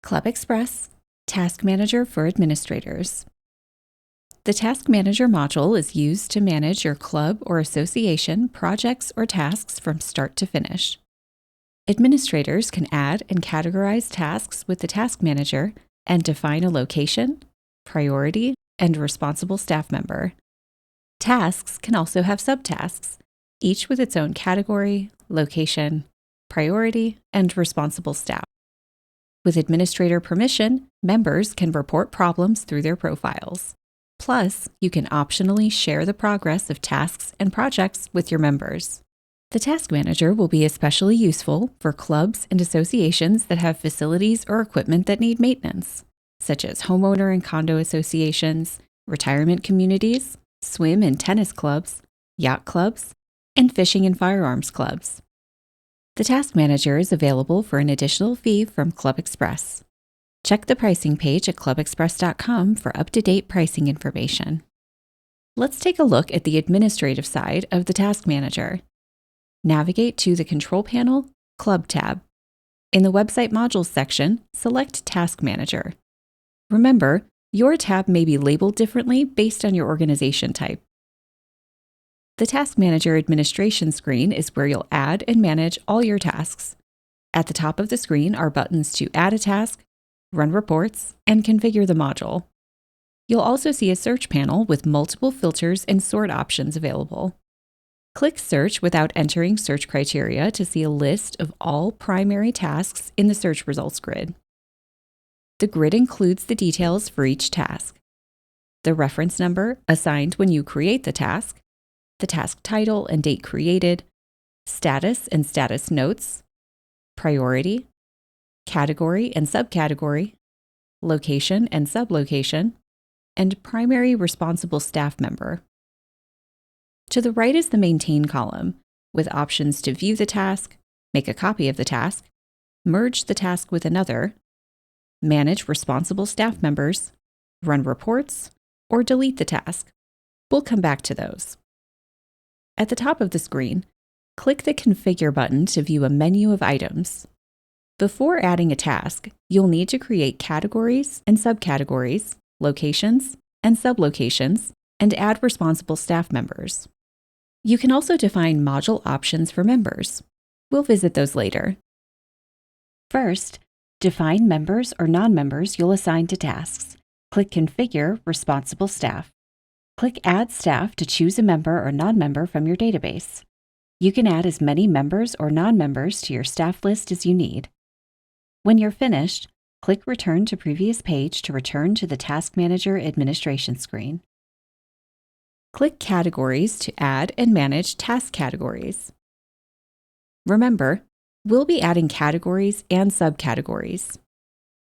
ClubExpress, Task Manager for Administrators. The Task Manager module is used to manage your club or association projects or tasks from start to finish. Administrators can add and categorize tasks with the Task Manager and define a location, priority, and responsible staff member. Tasks can also have subtasks, each with its own category, location, priority, and responsible staff. With administrator permission, members can report problems through their profiles. Plus, you can optionally share the progress of tasks and projects with your members. The Task Manager will be especially useful for clubs and associations that have facilities or equipment that need maintenance, such as homeowner and condo associations, retirement communities, swim and tennis clubs, yacht clubs, and fishing and firearms clubs. The Task Manager is available for an additional fee from ClubExpress. Check the pricing page at clubexpress.com for up-to-date pricing information. Let's take a look at the administrative side of the Task Manager. Navigate to the Control Panel, Club tab. In the Website Modules section, select Task Manager. Remember, your tab may be labeled differently based on your organization type. The Task Manager administration screen is where you'll add and manage all your tasks. At the top of the screen are buttons to add a task, run reports, and configure the module. You'll also see a search panel with multiple filters and sort options available. Click Search without entering search criteria to see a list of all primary tasks in the search results grid. The grid includes the details for each task: the reference number assigned when you create the task title and date created, status and status notes, priority, category and subcategory, location and sublocation, and primary responsible staff member. To the right is the Maintain column, with options to view the task, make a copy of the task, merge the task with another, manage responsible staff members, run reports, or delete the task. We'll come back to those. At the top of the screen, click the Configure button to view a menu of items. Before adding a task, you'll need to create categories and subcategories, locations and sublocations, and add responsible staff members. You can also define module options for members. We'll visit those later. First, define members or non-members you'll assign to tasks. Click Configure Responsible Staff. Click Add Staff to choose a member or non-member from your database. You can add as many members or non-members to your staff list as you need. When you're finished, click Return to Previous Page to return to the Task Manager administration screen. Click Categories to add and manage task categories. Remember, we'll be adding categories and subcategories.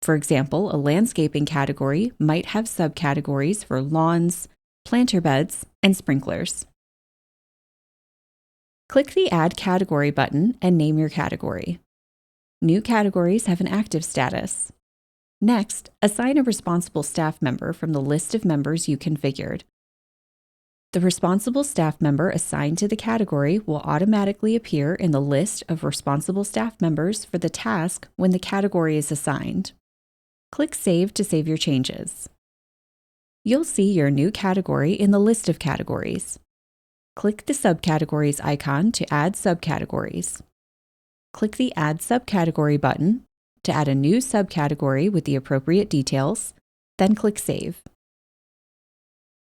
For example, a landscaping category might have subcategories for lawns, planter beds, and sprinklers. Click the Add Category button and name your category. New categories have an active status. Next, assign a responsible staff member from the list of members you configured. The responsible staff member assigned to the category will automatically appear in the list of responsible staff members for the task when the category is assigned. Click Save to save your changes. You'll see your new category in the list of categories. Click the Subcategories icon to add subcategories. Click the Add Subcategory button to add a new subcategory with the appropriate details, then click Save.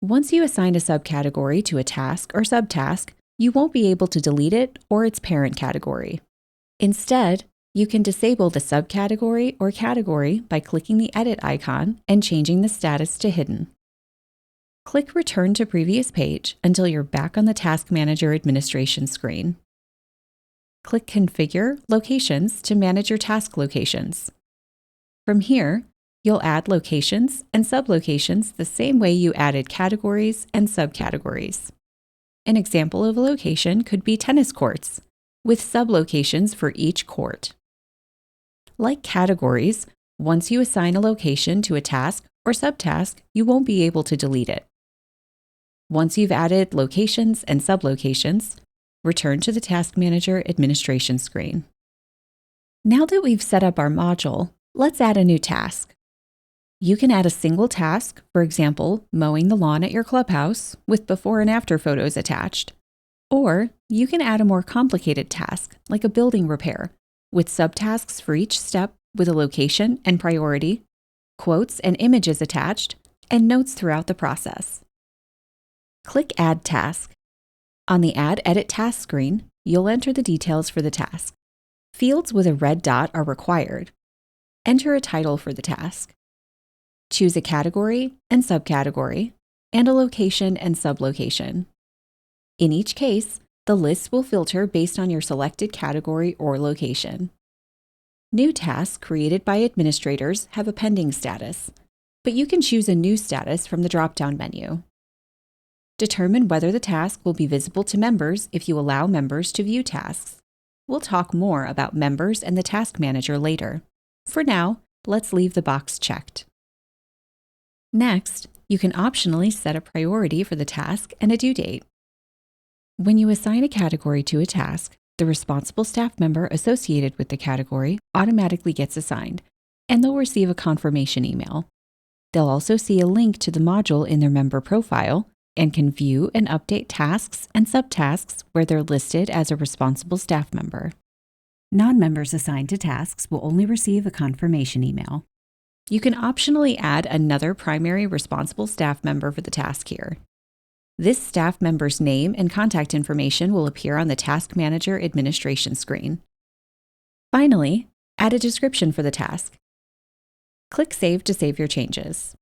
Once you assign a subcategory to a task or subtask, you won't be able to delete it or its parent category. Instead, you can disable the subcategory or category by clicking the Edit icon and changing the status to Hidden. Click Return to Previous Page until you're back on the Task Manager administration screen. Click Configure Locations to manage your task locations. From here, you'll add locations and sublocations the same way you added categories and subcategories. An example of a location could be tennis courts, with sublocations for each court. Like categories, once you assign a location to a task or subtask, you won't be able to delete it. Once you've added locations and sublocations, return to the Task Manager administration screen. Now that we've set up our module, Let's add a new task. You can add a single task, for example, mowing the lawn at your clubhouse, with before and after photos attached. Or you can add a more complicated task, like a building repair, with subtasks for each step with a location and priority, quotes and images attached, and notes throughout the process. Click Add Task. On the Add Edit Task screen, you'll enter the details for the task. Fields with a red dot are required. Enter a title for the task. Choose a category and subcategory, and a location and sublocation. In each case, the list will filter based on your selected category or location. New tasks created by administrators have a pending status, but you can choose a new status from the drop-down menu. Determine whether the task will be visible to members if you allow members to view tasks. We'll talk more about members and the task manager later. For now, let's leave the box checked. Next, you can optionally set a priority for the task and a due date. When you assign a category to a task, the responsible staff member associated with the category automatically gets assigned, and they'll receive a confirmation email. They'll also see a link to the module in their member profile and can view and update tasks and subtasks where they're listed as a responsible staff member. Non-members assigned to tasks will only receive a confirmation email. You can optionally add another primary responsible staff member for the task here. This staff member's name and contact information will appear on the Task Manager administration screen. Finally, add a description for the task. Click Save to save your changes.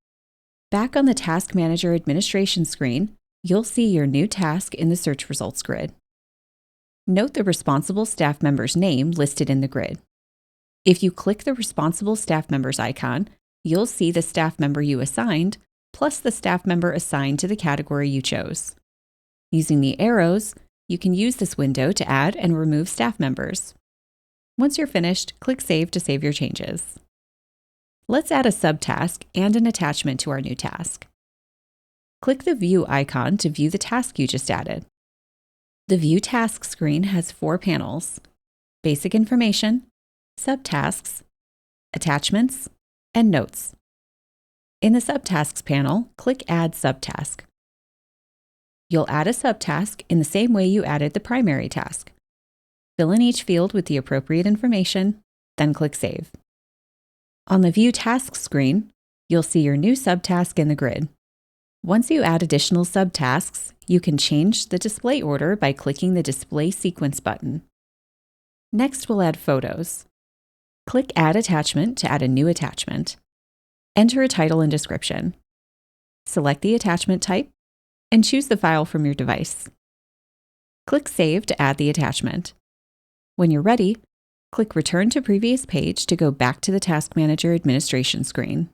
Back on the Task Manager administration screen, you'll see your new task in the search results grid. Note the responsible staff member's name listed in the grid. If you click the responsible staff member's icon, you'll see the staff member you assigned, plus the staff member assigned to the category you chose. Using the arrows, you can use this window to add and remove staff members. Once you're finished, click Save to save your changes. Let's add a subtask and an attachment to our new task. Click the View icon to view the task you just added. The View Task screen has 4 panels: Basic Information, Subtasks, Attachments, and Notes. In the Subtasks panel, click Add Subtask. You'll add a subtask in the same way you added the primary task. Fill in each field with the appropriate information, then click Save. On the View Tasks screen, you'll see your new subtask in the grid. Once you add additional subtasks, you can change the display order by clicking the Display Sequence button. Next, we'll add photos. Click Add Attachment to add a new attachment. Enter a title and description. Select the attachment type and choose the file from your device. Click Save to add the attachment. When you're ready, click Return to Previous Page to go back to the Task Manager administration screen.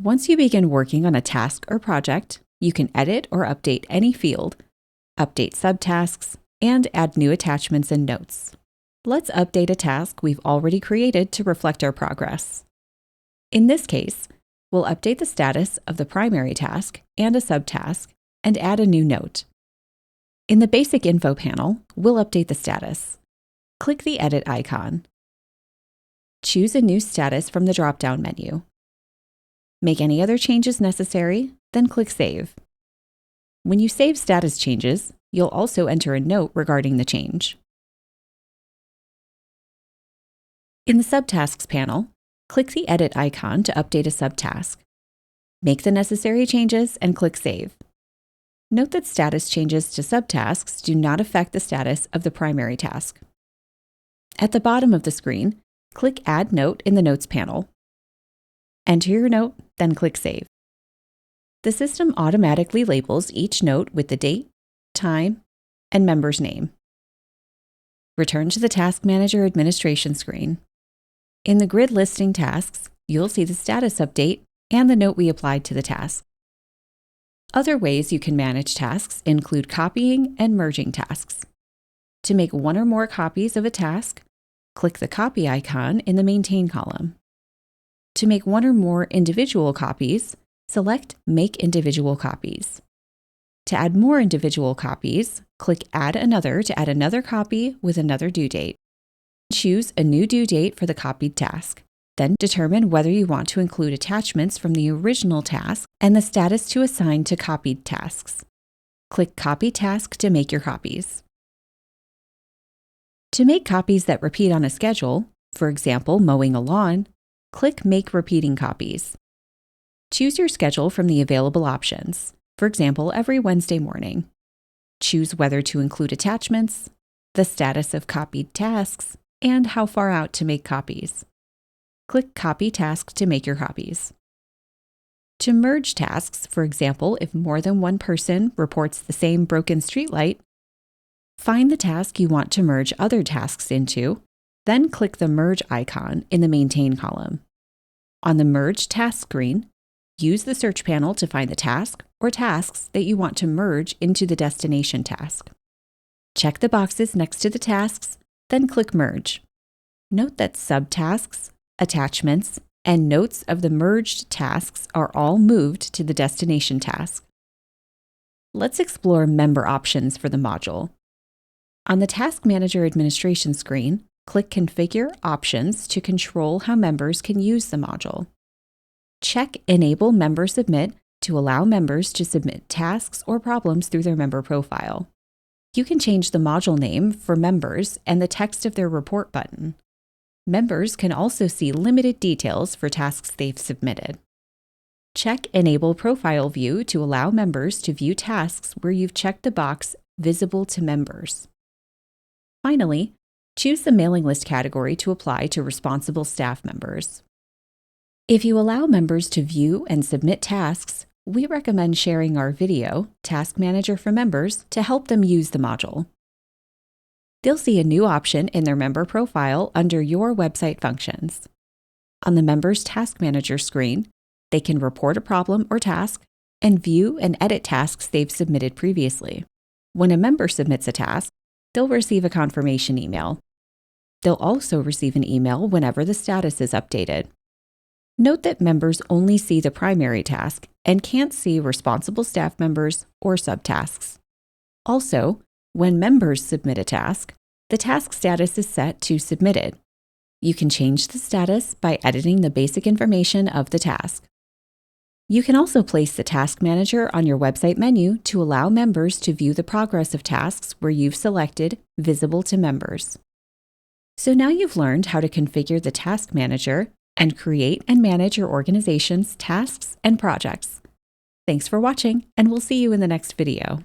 Once you begin working on a task or project, you can edit or update any field, update subtasks, and add new attachments and notes. Let's update a task we've already created to reflect our progress. In this case, we'll update the status of the primary task and a subtask and add a new note. In the Basic Info panel, we'll update the status. Click the Edit icon. Choose a new status from the drop-down menu. Make any other changes necessary, then click Save. When you save status changes, you'll also enter a note regarding the change. In the Subtasks panel, click the Edit icon to update a subtask. Make the necessary changes and click Save. Note that status changes to subtasks do not affect the status of the primary task. At the bottom of the screen, click Add Note in the Notes panel. Enter your note, then click Save. The system automatically labels each note with the date, time, and member's name. Return to the Task Manager administration screen. In the grid listing tasks, you'll see the status update and the note we applied to the task. Other ways you can manage tasks include copying and merging tasks. To make one or more copies of a task, click the Copy icon in the Maintain column. To make one or more individual copies, select Make Individual Copies. To add more individual copies, click Add Another to add another copy with another due date. Choose a new due date for the copied task. Then determine whether you want to include attachments from the original task and the status to assign to copied tasks. Click Copy Task to make your copies. To make copies that repeat on a schedule, for example, mowing a lawn, click Make Repeating Copies. Choose your schedule from the available options, for example, every Wednesday morning. Choose whether to include attachments, the status of copied tasks, and how far out to make copies. Click Copy Task to make your copies. To merge tasks, for example, if more than one person reports the same broken streetlight, find the task you want to merge other tasks into, then click the Merge icon in the Maintain column. On the Merge task screen, use the search panel to find the task or tasks that you want to merge into the destination task. Check the boxes next to the tasks, then click Merge. Note that subtasks, attachments, and notes of the merged tasks are all moved to the destination task. Let's explore member options for the module. On the Task Manager administration screen, click Configure Options to control how members can use the module. Check Enable Member Submit to allow members to submit tasks or problems through their member profile. You can change the module name for members and the text of their report button. Members can also see limited details for tasks they've submitted. Check Enable Profile View to allow members to view tasks where you've checked the box Visible to Members. Finally, choose the mailing list category to apply to responsible staff members. If you allow members to view and submit tasks, we recommend sharing our video, Task Manager for Members, to help them use the module. They'll see a new option in their member profile under Your Website Functions. On the Members Task Manager screen, they can report a problem or task and view and edit tasks they've submitted previously. When a member submits a task, they'll receive a confirmation email. They'll also receive an email whenever the status is updated. Note that members only see the primary task and can't see responsible staff members or subtasks. Also, when members submit a task, the task status is set to Submitted. You can change the status by editing the basic information of the task. You can also place the Task Manager on your website menu to allow members to view the progress of tasks where you've selected Visible to Members. So now you've learned how to configure the Task Manager and create and manage your organization's tasks and projects. Thanks for watching, and we'll see you in the next video.